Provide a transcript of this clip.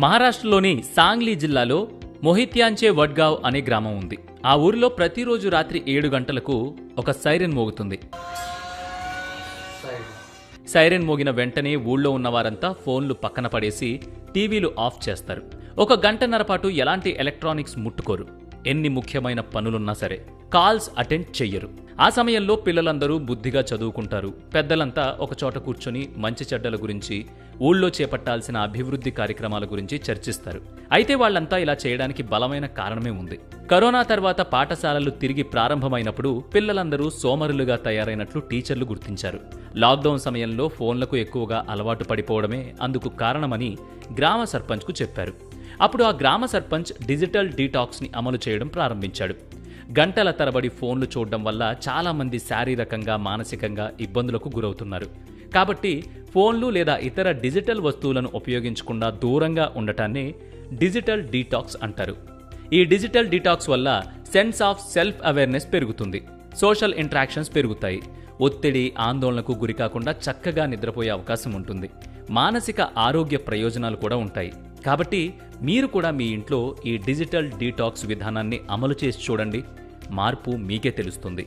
మహారాష్ట్రలోని సాంగ్లీ జిల్లాలో మొహిత్యాంచే వడ్గావ్ అనే గ్రామం ఉంది. ఆ ఊరిలో ప్రతిరోజు రాత్రి 7 గంటలకు ఒక సైరన్ మోగుతుంది. సైరన్ మోగిన వెంటనే ఊళ్ళో ఉన్నవారంతా ఫోన్లు పక్కన పడేసి టీవీలు ఆఫ్ చేస్తారు. 1 గంటన్నర పాటు ఎలాంటి ఎలక్ట్రానిక్స్ ముట్టుకోరు. ఎన్ని ముఖ్యమైన పనులున్నా సరే కాల్స్ అటెండ్ చెయ్యరు. ఆ సమయంలో పిల్లలందరూ బుద్ధిగా చదువుకుంటారు. పెద్దలంతా ఒకచోట కూర్చొని మంచి చెడ్డల గురించి, ఊళ్ళో చేపట్టాల్సిన అభివృద్ధి కార్యక్రమాల గురించి చర్చిస్తారు. అయితే వాళ్లంతా ఇలా చేయడానికి బలమైన కారణమే ఉంది. కరోనా తర్వాత పాఠశాలలు తిరిగి ప్రారంభమైనప్పుడు పిల్లలందరూ సోమరులుగా తయారైనట్లు టీచర్లు గుర్తించారు. లాక్డౌన్ సమయంలో ఫోన్లకు ఎక్కువగా అలవాటు పడిపోవడమే అందుకు కారణమని గ్రామ సర్పంచ్కు చెప్పారు. అప్పుడు ఆ గ్రామ సర్పంచ్ డిజిటల్ డీటాక్స్ని అమలు చేయడం ప్రారంభించాడు. గంటల తరబడి ఫోన్లు చూడడం వల్ల చాలామంది శారీరకంగా, మానసికంగా ఇబ్బందులకు గురవుతున్నారు. కాబట్టి ఫోన్లు లేదా ఇతర డిజిటల్ వస్తువులను ఉపయోగించకుండా దూరంగా ఉండటాన్నే డిజిటల్ డీటాక్స్ అంటారు. ఈ డిజిటల్ డీటాక్స్ వల్ల సెన్స్ ఆఫ్ సెల్ఫ్ అవేర్నెస్ పెరుగుతుంది. సోషల్ ఇంటరాక్షన్స్ పెరుగుతాయి. ఒత్తిడి, ఆందోళనకు గురికాకుండా చక్కగా నిద్రపోయే అవకాశం ఉంటుంది. మానసిక ఆరోగ్య ప్రయోజనాలు కూడా ఉంటాయి. కాబట్టి మీరు కూడా మీ ఇంట్లో ఈ డిజిటల్ డీటాక్స్ విధానాన్ని అమలు చేసి చూడండి. మార్పు మీకే తెలుస్తుంది.